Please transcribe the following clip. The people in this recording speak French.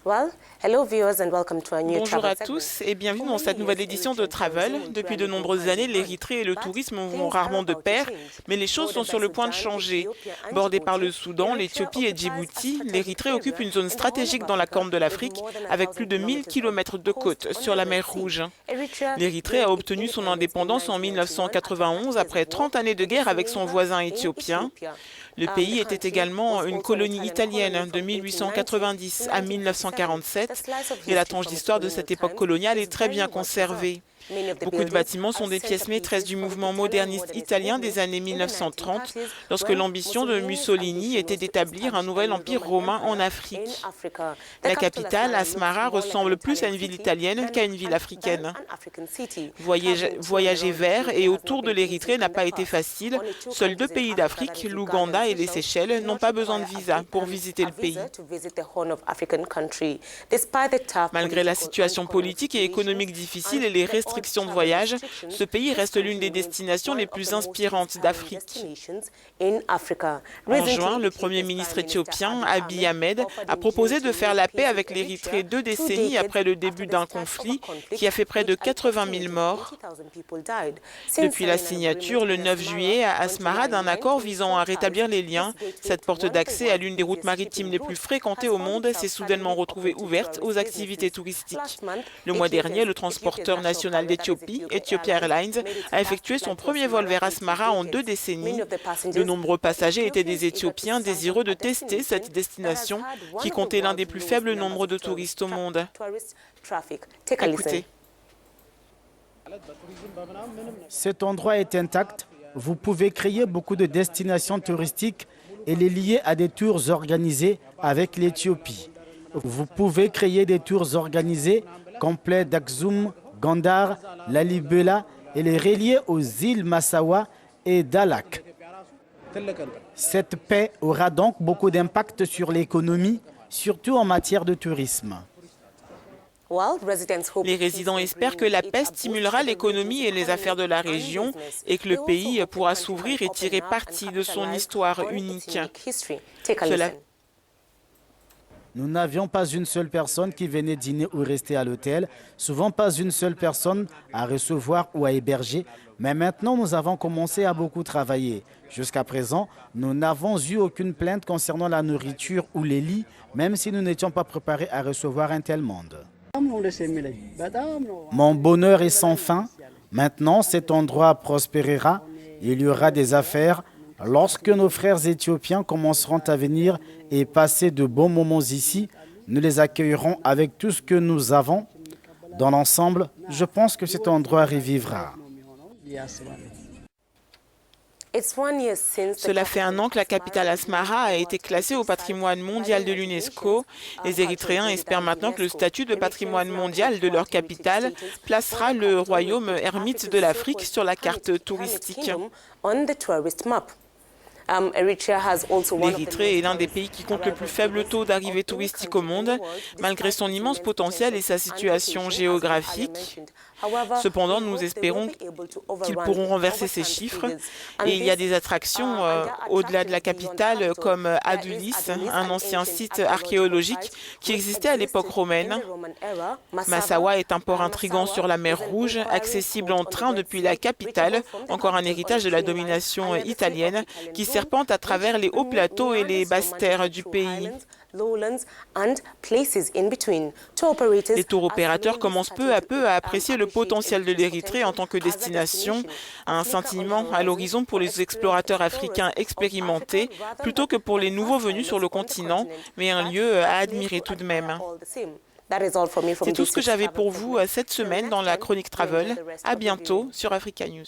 Bonjour à tous et bienvenue dans cette nouvelle édition de Travel. Depuis de nombreuses années, l'Érythrée et le tourisme vont rarement de pair, mais les choses sont sur le point de changer. Bordée par le Soudan, l'Éthiopie et Djibouti, l'Érythrée occupe une zone stratégique dans la Corne de l'Afrique avec plus de 1000 km de côte sur la mer Rouge. L'Érythrée a obtenu son indépendance en 1991 après 30 années de guerre avec son voisin éthiopien. Le pays était également une colonie italienne de 1890 à 1947 et la tranche d'histoire de cette époque coloniale est très bien conservée. Beaucoup de bâtiments sont des pièces maîtresses du mouvement moderniste italien des années 1930, lorsque l'ambition de Mussolini était d'établir un nouvel empire romain en Afrique. La capitale, Asmara, ressemble plus à une ville italienne qu'à une ville africaine. Voyager vers et autour de l'Érythrée n'a pas été facile. Seuls 2 pays d'Afrique, l'Ouganda et les Seychelles, n'ont pas besoin de visa pour visiter le pays. Malgré la situation politique et économique difficile et les restrictions de voyage, ce pays reste l'une des destinations les plus inspirantes d'Afrique. En juin, le Premier ministre éthiopien, Abiy Ahmed, a proposé de faire la paix avec l'Érythrée 2 décennies après le début d'un conflit qui a fait près de 80 000 morts. Depuis la signature, le 9 juillet, à Asmara, d'un accord visant à rétablir les liens, cette porte d'accès à l'une des routes maritimes les plus fréquentées au monde s'est soudainement retrouvée ouverte aux activités touristiques. Le mois dernier, le transporteur national d'Éthiopie, Ethiopia Airlines, a effectué son premier vol vers Asmara en 2 décennies. De nombreux passagers étaient des Éthiopiens désireux de tester cette destination qui comptait l'un des plus faibles nombres de touristes au monde. Écoutez. Cet endroit est intact. Vous pouvez créer beaucoup de destinations touristiques et les lier à des tours organisés avec l'Éthiopie. Vous pouvez créer des tours organisés complets d'Aksum, Gondar, Lalibela et les relier aux îles Massawa et Dalak. Cette paix aura donc beaucoup d'impact sur l'économie, surtout en matière de tourisme. Les résidents espèrent que la paix stimulera l'économie et les affaires de la région et que le pays pourra s'ouvrir et tirer parti de son histoire unique. Nous n'avions pas une seule personne qui venait dîner ou rester à l'hôtel, souvent pas une seule personne à recevoir ou à héberger, mais maintenant nous avons commencé à beaucoup travailler. Jusqu'à présent, nous n'avons eu aucune plainte concernant la nourriture ou les lits, même si nous n'étions pas préparés à recevoir un tel monde. Mon bonheur est sans fin. Maintenant, cet endroit prospérera. Il y aura des affaires. Lorsque nos frères éthiopiens commenceront à venir et passer de bons moments ici, nous les accueillerons avec tout ce que nous avons. Dans l'ensemble, je pense que cet endroit revivra. Cela fait 1 an que la capitale Asmara a été classée au patrimoine mondial de l'UNESCO. Les Érythréens espèrent maintenant que le statut de patrimoine mondial de leur capitale placera le royaume ermite de l'Afrique sur la carte touristique. L'Érythrée est l'un des pays qui compte le plus faible taux d'arrivée touristique au monde, malgré son immense potentiel et sa situation géographique. Cependant, nous espérons qu'ils pourront renverser ces chiffres. Et il y a des attractions au-delà de la capitale, comme Adulis, un ancien site archéologique qui existait à l'époque romaine. Massawa est un port intrigant sur la mer Rouge, accessible en train depuis la capitale, encore un héritage de la domination italienne, qui serpente à travers les hauts plateaux et les basses terres du pays. Les tours opérateurs commencent peu à peu à apprécier le potentiel de l'Érythrée en tant que destination, un scintillement à l'horizon pour les explorateurs africains expérimentés, plutôt que pour les nouveaux venus sur le continent, mais un lieu à admirer tout de même. C'est tout ce que j'avais pour vous cette semaine dans la Chronique Travel. À bientôt sur Africa News.